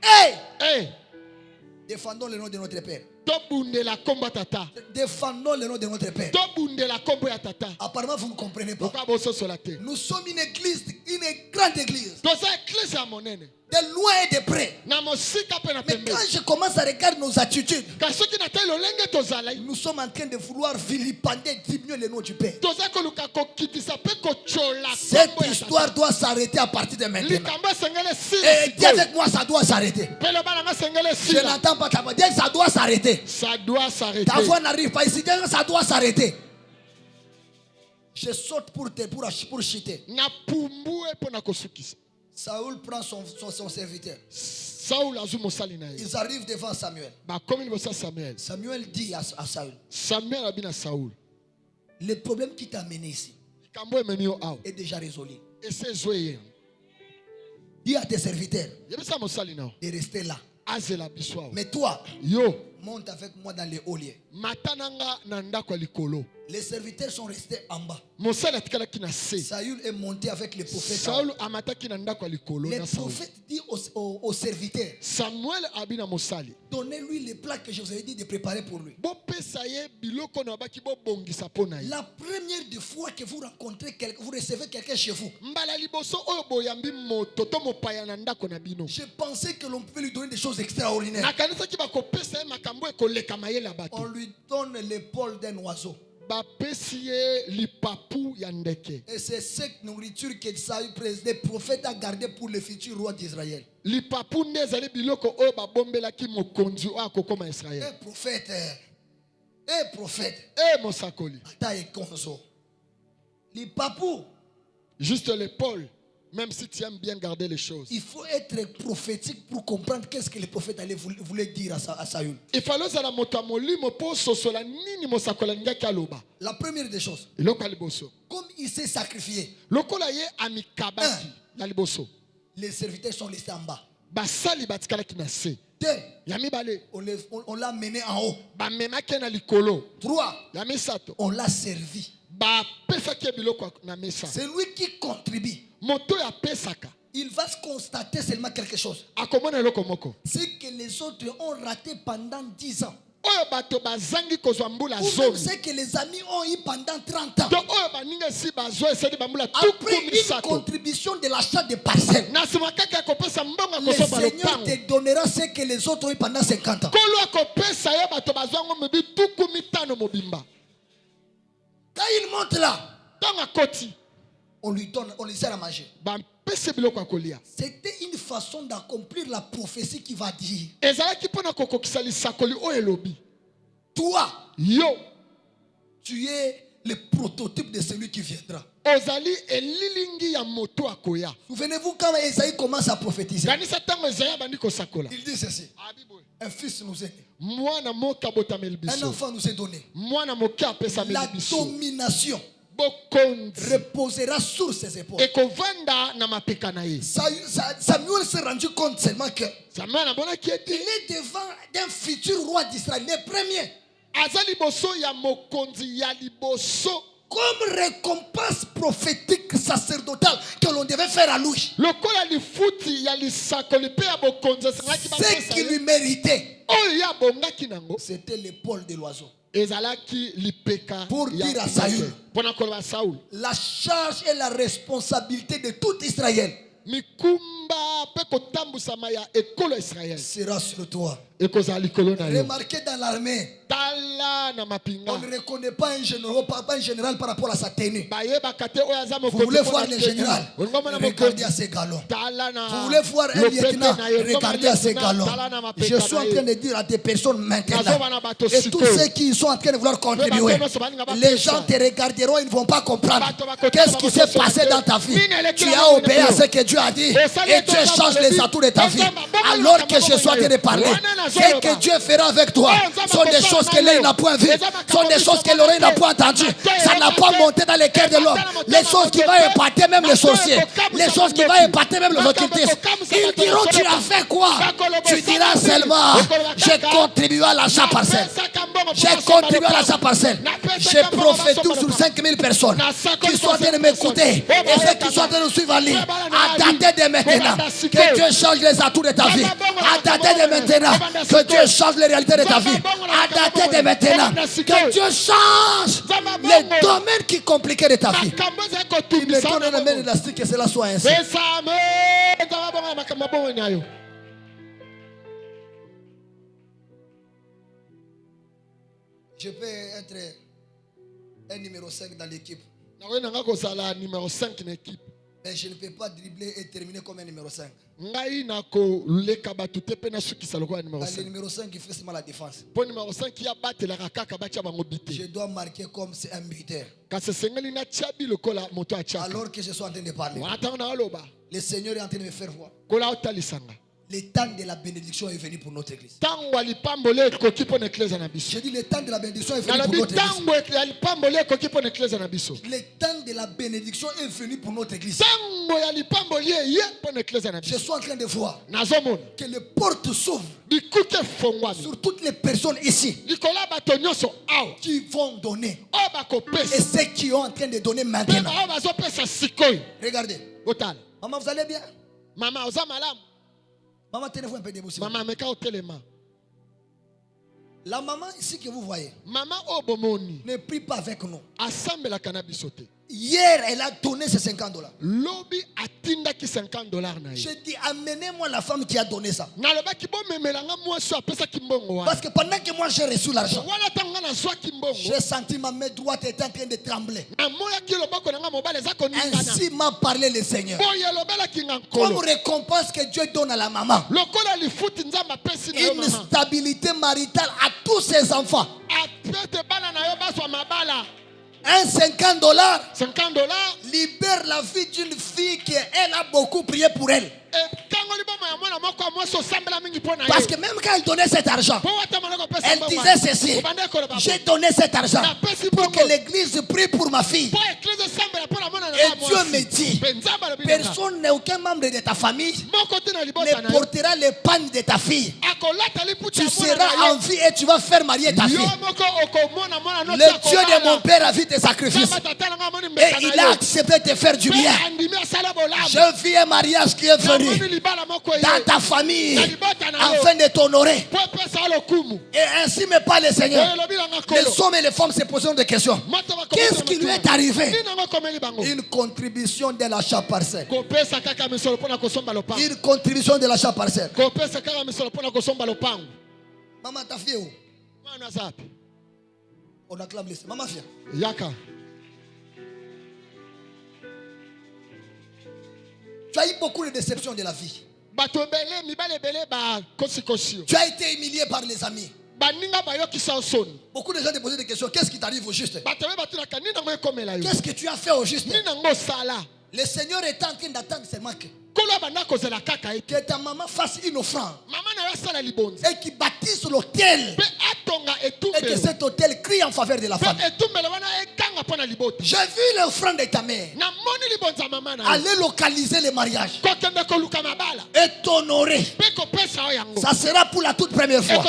Hey! Défendons le nom de notre Père. tobundela kombo ya tata, Défendons le nom de notre Père. tobundela kombo ya tata. Apparemment, vous ne comprenez pas. Boka bososola te. Nous sommes une église, une grande église. Toza église ya monene. De loin et de près. Na mosika pe na Mais pembeni. quand je commence à regarder nos attitudes, Kasi soki na tali lolenge tozalai, nous sommes en train de vouloir vilipender, diminuer le nom du Père. toza koluka kokitisa pe kochola Cette kombo ya histoire tata. doit s'arrêter à partir de maintenant. Likambo esengeli esila Et dis sikoyo. avec moi, ça doit s'arrêter. Pe loba nanga esengeli Je esila. n'entends pas ta voix. Dis, ça doit s'arrêter. Ça doit s'arrêter. Ta voix n'arrive pas ici. Dis, ça doit s'arrêter. Je saute pour chuter. Na pumbue po na kosukisa. Saoul prend son serviteur. Saul azu mosali na ye. Ils arrivent devant Samuel. Bakomi liboso ya Samuel. Samuel dit à Saül, Samuel abi na Saul. le problème qui t'a amené ici Likambo ememi yo awa. est déjà résolu. Ese ezwe ye. Dis à tes serviteurs Yebisa mosali na yo. de rester là. Azela biso awa. Mais toi, Yo, monte avec moi dans les hauts lieux. matananga na ndako ya likolo. Les serviteurs sont restés en bas. Mosali atikalaki na se. Saül est monté avec les prophètes. Saul amataki na ndako ya likolo Les na Saul. prophètes disent aux serviteurs, Samuel abi na mosali. donnez-lui les plats que je vous ai dit de préparer pour lui. Bopesa ye biloko na baki bobongisa po na ye. La première des fois que vous rencontrez quelqu'un, vous recevez quelqu'un chez vous, Mbala liboso oyo boyambi moto to mopaya na ndako na bino. je pensais que l'on pouvait lui donner des choses extraordinaires. Nakanisaki bakopesa ye makambo ekoleka mayele ya On bato. lui donne l'épaule d'un oiseau. Bapesi ye lipapu ya ndeke. Et c'est cette nourriture que Saül, le prophète, a gardée pour le futur roi d'Israël. Lipapu nde ezali biloko oyo babombelaki mokonzi oyo akokoma Israel. Prophète, Mosakoli. ata ekonzo. Lipapu, Juste l'épaule, même si tu aimes bien garder les choses. il faut être prophétique pour comprendre qu'est-ce que le prophète voulait dire à Saül. Il fallait que moto molimo po sosola nini mosakola ngaki aloba. La première des choses, Iloko aliboso. comme il s'est sacrifié, Lokola ye amikabaki na liboso. les serviteurs sont restés en bas. Basali batikala na se. Deux, Yami bale. on l'a mené en haut. Ba memaki na likolo. Trois, Yami sato. on l'a servi. Ba pesaki biloko na mesa. C'est lui qui contribue. Moto ya pesaka. Il va se constater seulement quelque chose. Akomona eloko moko. C'est que les autres ont raté pendant 10 ans. Oyo bato bazangi kozwa mbula Ou même zomi. c'est que les amis ont eu pendant 30 ans. To oyo baninga si bazwa esali bambula Après tukumi une sato. contribution de l'achat de parcelles, Na sima kaka kopesa mbongo le kosoba Seigneur lopango. te donnera ce que les autres ont eu pendant 50 ans. Kolo akopesa ye bato bazwango mobi tukumi tano mobimba. Quand il monte là, Ntango akoti on lui donne, on lui sert à manger. bampesi biloko ya kolia. C'était une façon d'accomplir la prophétie qui va dire, Ezalaki mpona kokokisa lisakoli oyo elobi. toi, Yo tu es le prototype de celui qui viendra. ozali elilingi ya moto akoya. Souvenez-vous quand Esaïe commence à prophétiser, Kanisa ntango Ezaya bandi kosakola. il dit ceci, Abi boye. un fils nous est né, Mwana moka botameli un biso. enfant nous est donné. Mwana moke apesameli La biso. domination Bokonzi reposera sur ses épaules. ekovanda na mapeka na ye. Samuel s'est rendu compte seulement que Samuel abonaki il ete est devant d'un futur roi d'Israël, le premier. aza liboso ya mokonzi ya liboso. Comme récompense prophétique sacerdotale que l'on devait faire à lui. Lokola lifuti ya lisakoli pe ya bokonzi esengaki Ce bapesa qui ye. lui méritait, Oyo ya bongaki nango c'était l'épaule de l'oiseau. ezalaki lipeka Pour ya dire à ndeke. Saül. Mpona koloba Saul. La charge et la responsabilité de tout Israël Mikumba pe kotambusama ya ekolo Israel sera sur toi. ekozala likolo na yo. Remarquez dans l'armée, Tala na mapinga. on ne reconnaît pas un général par rapport à sa tenue. Bayebaka te oyo aza Vous mokonzi voulez mpona voir le tenue. général? Ongomona Regardez à mokonzi. ses galons. Tala na Vous voulez voir un lopete lieutenant? na ye. Ongomona Regardez à ses lieutenant, galons. tala na mapeka Je suis na en ye. train de dire à des personnes maintenant, Nazobana bato et tous sikoyo. ceux qui sont en train de vouloir contribuer, les gens te regarderont, ils ne vont pas comprendre qu'est-ce qui s'est passé dans ta vie. Tu as obéi à ce que Dieu a dit et Dieu change les atouts de ta vie. Alors que je suis en train de parler, ce que Dieu fera avec toi sont des choses que l'œil n'a point vues, sont des choses que l'oreille n'a point entendues. Ça n'a pas monté dans les cœurs de l'homme. Les choses qui vont épater même les sorciers, les choses qui vont épater même les occultistes. Ils diront, tu as fait quoi? Tu diras seulement, j'ai contribué à l'achat parcelle. J'ai contribué à l'achat parcelle. J'ai prophétisé sur 5000 personnes qui sont en train de m'écouter et ceux qui sont en train de suivre en ligne. À dater de maintenant, que Dieu change les atouts de ta vie. À dater de maintenant, que Dieu change les réalités de ta vie. À dater de maintenant, que Dieu change les domaines qui compliquaient de ta vie. Il me donne un main élastique que cela soit ainsi. Je peux être un numéro 5 dans l'équipe. Mais je ne peux pas dribbler et terminer comme un numéro 5. Le numéro 5 qui fait seulement la défense. Je dois marquer comme c'est un buteur. Alors que je suis en train de parler, le Seigneur est en train de me faire voir. Le temps de la bénédiction est venu pour notre église. Je dis le temps de la bénédiction est venu pour notre église. Le temps de la bénédiction est venu pour notre église. Je suis en train de voir que les portes s'ouvrent sur toutes les personnes ici qui vont donner et ceux qui sont en train de donner maintenant. Regardez. Maman, vous allez bien? Maman, tenez-vous un peu debout. La maman ici que vous voyez ne prie pas avec nous. Hier, elle a donné ses $50. J'ai dit, amenez-moi la femme qui a donné ça. Parce que pendant que moi j'ai reçu l'argent, j'ai senti ma main droite était en train de trembler. Ainsi m'a parlé le Seigneur. Comme récompense que Dieu donne à la maman, une stabilité maritale à tous ses enfants. Un $50 libère la vie d'une fille qui elle a beaucoup prié pour elle. Parce que même quand elle donnait cet argent, elle disait ceci: j'ai donné cet argent pour que l'église prie pour ma fille. Et Dieu me dit, personne, aucun membre de ta famille ne portera les pannes de ta fille. Tu seras en vie et tu vas faire marier ta fille. Le Dieu de mon père a vu tes sacrifices et il a accepté de faire du bien. Je vis un mariage qui est venu dans ta famille afin de t'honorer. Et ainsi me parle le Seigneur. Les hommes et les femmes se posent des questions. Qu'est-ce qui lui est arrivé? Une contribution de l'achat parcelle. Une contribution de l'achat parcelle. Maman, ta fille où? On acclame les... Maman, fille. Tu as eu beaucoup de déceptions de la vie. Tu as été humilié par les amis. Beaucoup de gens te posent des questions. Qu'est-ce qui t'arrive au juste? Qu'est-ce que tu as fait au juste? Le Seigneur est en train d'attendre seulement que ta maman fasse une offrande et qui bâtisse l'autel et que cet autel crie en faveur de la femme. J'ai vu l'offrande de ta mère aller localiser le mariage et t'honorer. Ça sera pour la toute première fois.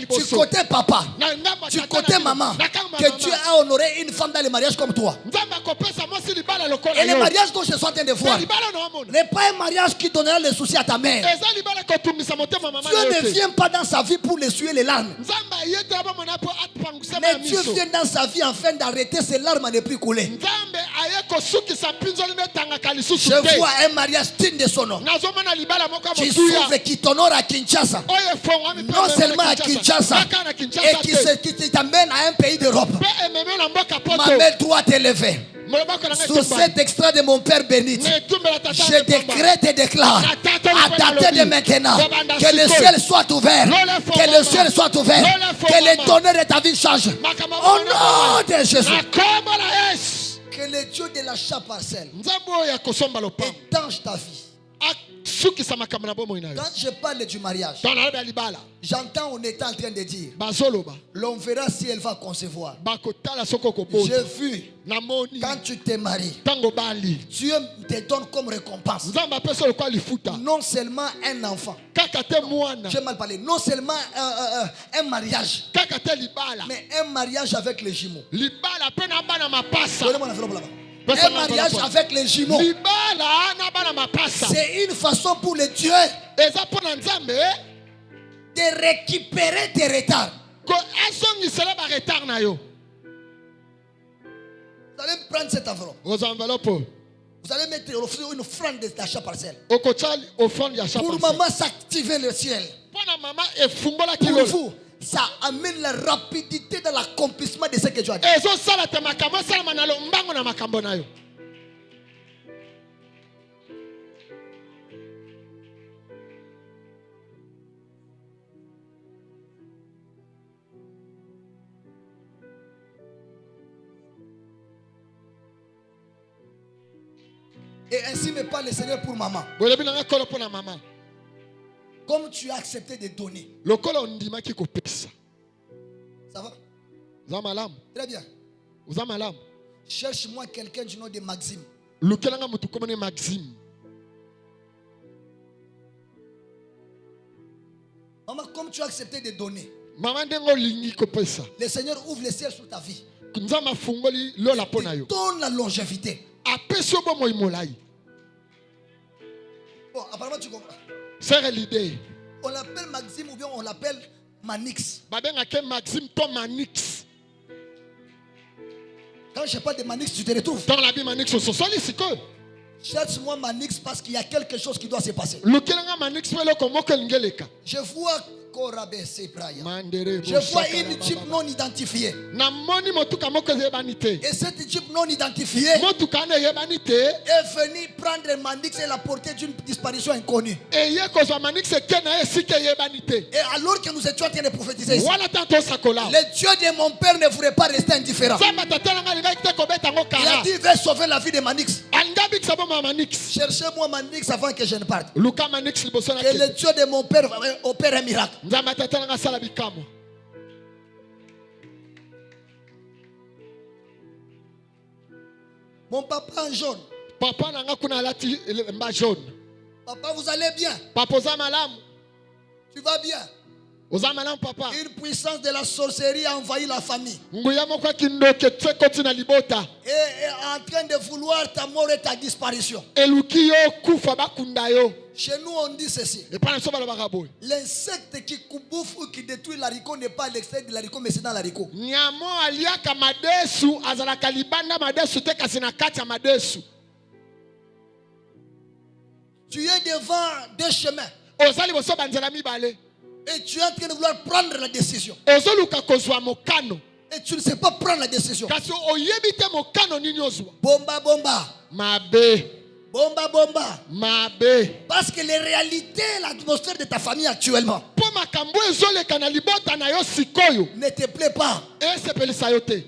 Du côté papa, du côté maman, que Dieu a honoré une femme dans le mariage comme toi. Et le mariage dont je suis en train de voir n'est pas un mariage qui donnera les soucis à ta mère. Dieu ne vient pas dans sa vie pour essuyer les larmes. Mais Dieu vient dans sa vie afin d'arrêter ses larmes à ne plus couler. Je vois un mariage digne de son nom qui s'ouvre et qui t'honore à Kinshasa. Non seulement à Kinshasa, et qui t'amène à un pays d'Europe. Ma main doit t'élever. Sous cet extrait de mon Père béni, je décrète et déclare à dater de maintenant que le ciel soit ouvert, que le ciel soit ouvert, que les données de ta vie changent. Au nom de Jésus. Que le Dieu de l'achat parcelle étanche ta vie. esukisa makambo na bomoi na yo. Quand je parle du mariage, Dans la ya libala. j'entends on est en train de dire, Bazoloba. l'on verra si elle va concevoir. Bakotala soko kobota. J'ai vu, Namoni. quand tu te maries, Tango bali. Dieu te donne comme récompense Nzamba pesa le kwa lifuta. non seulement un enfant, Kaka te mwana. j'ai mal parlé, non seulement un mariage, Kaka te libala. mais un mariage avec les jumeaux. Libala pena bana mapasa. Donnez-moi l'enveloppe là-bas. Un mariage avec les jumeaux. Libala na bana mapasa. C'est une façon pour les dieux Eza pona nzambe. de récupérer tes retards. Ko ezongisela ba retard na yo. Vous allez prendre cette enveloppe. Aux enveloppes. Vous allez mettre une offrande d'achat partiel. Okochali offrande ya chapa. Pour maman s'activer le ciel. Pona mama efumbola Pour kilo. vous, ça amène la rapidité dans l'accomplissement de ce que Dieu a dit. Ezo sala te makambo sala manalo mbango na makambo na yo. Et ainsi me parle le Seigneur pour maman. Bolebi na kolo pona mama. Comme tu as accepté de donner. Lokolo ndima ki kopesa. Ça va? Zamalam. Très bien. Zamalam. Cherche-moi quelqu'un du nom de Maxime. Lukelanga mutu komone Maxime. Maman, comme tu as accepté de donner, Mama ndengo lingi kopesa. le Seigneur ouvre le ciel sur ta vie. Nzama fungoli lola pona yo. Donne la longévité. Apesi obo moi molai. Bon, apparemment tu comprends. C'est l'idée. On l'appelle Maxime ou bien on l'appelle Manix. Babenga ke Maxime to Manix. Quand je parle de Manix, tu te retrouves. Dans la Bible Manix so soli siko. Cherche-moi Manix parce qu'il y a quelque chose qui doit se passer. Lukelanga Manix pelo komoko lingeleka. Je vois Korabé Sebraya. Mandere. Je vois une type non identifiée. Na moni motuka moko zebanite. Et cette type non identifiée Motuka ne yebanite. est venue prendre Manix et la porter d'une disparition inconnue. Eye kozwa Manix kena esike yebanite. Et alors que nous étions en train de prophétiser ici, Wala tanto sakola. le Dieu de mon père ne voudrait pas rester indifférent. Zamba tatalanga linga kite kobeta ngo Il a kara. dit, il va sauver la vie de Manix. Angabi ksabo ma Manix. Cherchez-moi Manix avant que je ne parte. Luka Manix liboso na Que le ke. Dieu de mon père opère un miracle. Nzamba tatalanga sala bikamo. Mon papa en jaune. Papa nanga kuna lati mba jaune. Papa, vous allez bien? Papa oza malamu. Tu vas bien? Oza malamu papa. Une puissance de la sorcellerie a envahi la famille. Nguya moko kindoke tse koti na libota. Et est en train de vouloir ta mort et ta disparition. Eluki yo kufa bakunda yo. Chez nous, on dit ceci. Et pas so bala bakaboy. L'insecte qui bouffe ou qui détruit l'haricot n'est pas à l'extérieur de l'haricot, mais c'est dans l'haricot. Nyamo aliaka madesu azalaka libanda madesu te kasi na kati ya madesu. Tu es devant deux chemins. Ozali boso banzela mibale. Et tu es en train de vouloir prendre la décision. Ozoluka kozwa mokano. Et tu ne sais pas prendre la décision. Kasi oyebi te mokano nini ozwa. Bomba, bomba. Mabe. Bomba, bomba. Mabe. Parce que les réalités, l'atmosphère de ta famille actuellement Po makambo ezoleka na libota na yo sikoyo. ne te plaît pas. Esepelisa yo te.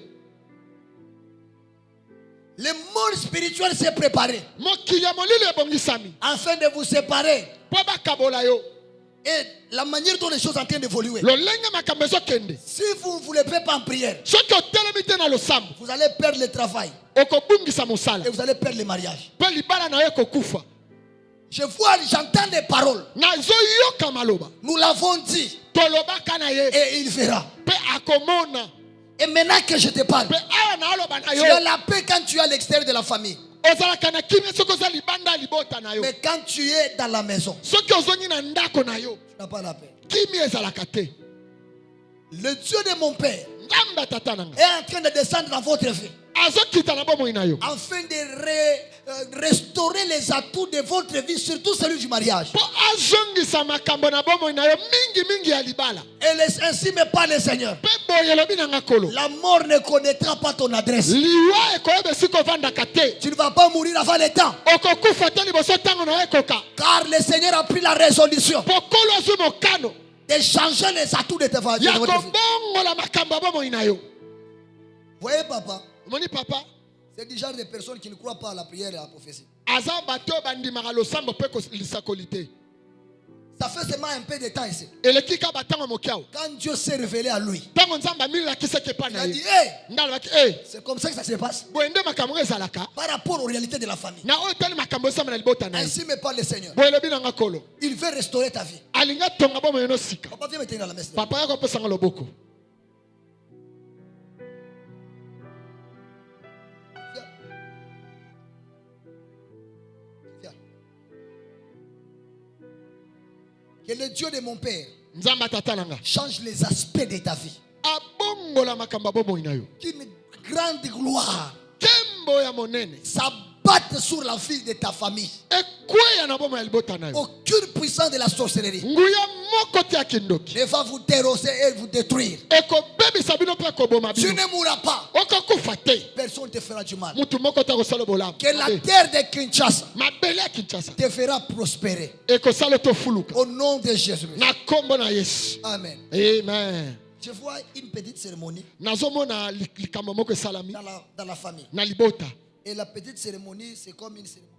Le monde spirituel s'est préparé Mokili ya molili ebongisami. afin de vous séparer. Po bakabola yo. Et la manière dont les choses sont en train d'évoluer. Lolenge makambo ezokende. Si vous ne voulez pas en prière, Soki otelemi te na losambo. vous allez perdre le travail Okobungisa mosala. et vous allez perdre le mariage. Pe libala na yo ekokufa. J'entends des paroles. Nazoyoka maloba. Nous l'avons dit Tolobaka na ye. et il verra. Pe akomona. Et maintenant que je te parle, Pe awa na oloba na tu yo. as la paix quand tu es à l'extérieur de la famille. Ozalaka na kimia soki oza libanda libota na yo. Mais quand tu es dans la maison, Soki ozongi na ndako na yo. tu n'as pas la paix. Kimia ezalaka te. Le Dieu de mon père Nzambe tata nanga. est en train de descendre dans votre vie Azokita na bomoi na yo. afin de restaurer les atouts de votre vie, surtout celui du mariage. Po azongisa makambo na bomoi na yo mingi ya libala. Et ainsi me parle le Seigneur. Pe boye lobi na ngakolo. La mort ne connaîtra pas ton adresse. Liwa ekoyeba esika ovandaka te. Tu ne vas pas mourir avant le temps. Okokufa te liboso ntango na yo ekoka. Car le Seigneur a pris la résolution Po kolo azwi mokano. de changer les atouts de votre Ya vie. kobongola makambo ya bomoi na yo. Voyez, papa, Moni papa. C'est du genre de personnes qui ne croient pas à la prière et à la prophétie. aza bato bandimaka losambo mpe lisakoli te. Ça fait seulement un peu de temps ici. eleki ka batango moke awa Quand Dieu s'est révélé à lui, ntango nzambe amilakisaki epai il na a ye dit, hey, nde alobaki e c'est comme ça que ça se passe. boye nde makambo ezalaka Par rapport aux réalités de la famille. na oyo tali makambo esamba na libota na ye Ainsi me parle le Seigneur. boye elobi nanga kolo Il veut restaurer ta vie. alingi atonga bomoi no sika Papa, viens me tenir à la messe. papa yako apesanga loboko Viens. Viens. Que le Dieu de mon Père nzambe atata nanga change les aspects de ta vie. abongola makambo ya bomoi na yo Qu'une grande gloire nkembo ya monene s'abatte sur la vie de ta famille. ekweya na bomoi ya libota na yo Aucune puissance de la sorcellerie nguya moko te ya kindoki ne va vous terrosser et vous détruire. ekobebisa bino mpe ekoboma Tu bino ne mourras pas. okokufa te Personne ne te fera du mal. mutu moko te akosala bolamu Que la terre de Kinshasa mabele ya kinshasa te fera prospérer. ekosala tofuluka Au nom de Jésus. na nkombo na yesu Amen. amen. Je vois une petite cérémonie nazomona likambo moko esalami dans la famille. na libota Et la petite cérémonie, c'est comme une cérémonie.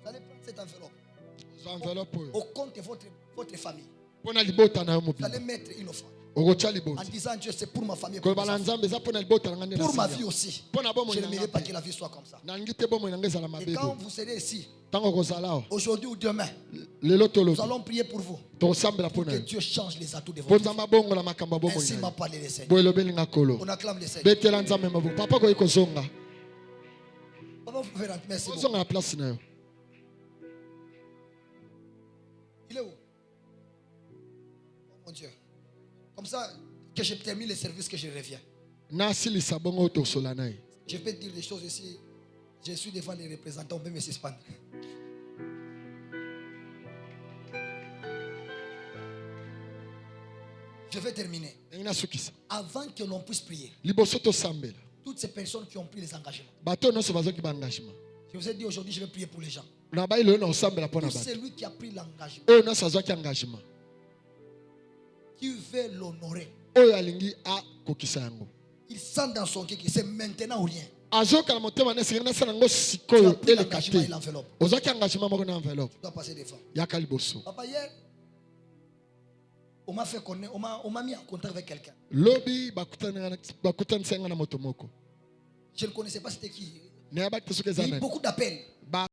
Vous allez prendre cette enveloppe enveloppe oyo au compte de votre famille. mpo na libota na yo Vous mobila allez mettre une offrande okotia en libota disant Dieu, c'est pour ma famille. Pour, koloba na nzambe eza mpo na libota na nga nde pour ma nasenga. vie aussi. mpo na bomoi Je na ne nga mérite pas mpe. que la vie soit comme ça. nalingi te bomoi na nga ezala Et mabe quand boye. vous serez ici, ntango okozala awa aujourd'hui ou demain, lelo nous tolobi allons prier pour vous. tokosambela mpo Que na yo Dieu change les atouts de mpo votre vie. nzambe abongola makambo ya bomoi Ainsi na m'a yo parlé le Seigneur. boye elobeli nga kolo On acclame le Seigneur. betela nzambe maboko papa koyi kozonga Papa, vous pouvez rentrer. Merci beaucoup. ozonga na place na yo Il est où? Oh mon Dieu. Comme ça, que je termine le service, que je reviens. nasilisa bongo oyo tosola na ye Je peux dire des choses ici. Je suis devant les représentants, on peut me suspendre. Je vais terminer. ndenge nasukisa Avant que l'on puisse prier, liboso tosambela toutes ces personnes qui ont pris les engagements. bato nyonso bazwaki baengagement Je vous ai dit aujourd'hui, je vais prier pour les gens. na bai lelo na kosambela mpo na Pour bato celui qui a pris l'engagement, oyo nyonso azwaki engagement qui veut l'honorer, oyo alingi akokisa yango il sent dans son cœur que c'est maintenant ou rien. azokala motema na esengeli nasala yango Tu as sikoyo pris eleka l'engagement et te l'enveloppe. ozwaki engagement moko na enveloppe Tu dois passer devant. yaka liboso Papa, hier, on m'a fait connaître, on m'a mis en contact avec quelqu'un. lobi bakutanisanga na moto moko Je ne connaissais pas c'était qui. nayebaki te soki Il y eza a eu nani beaucoup d'appels.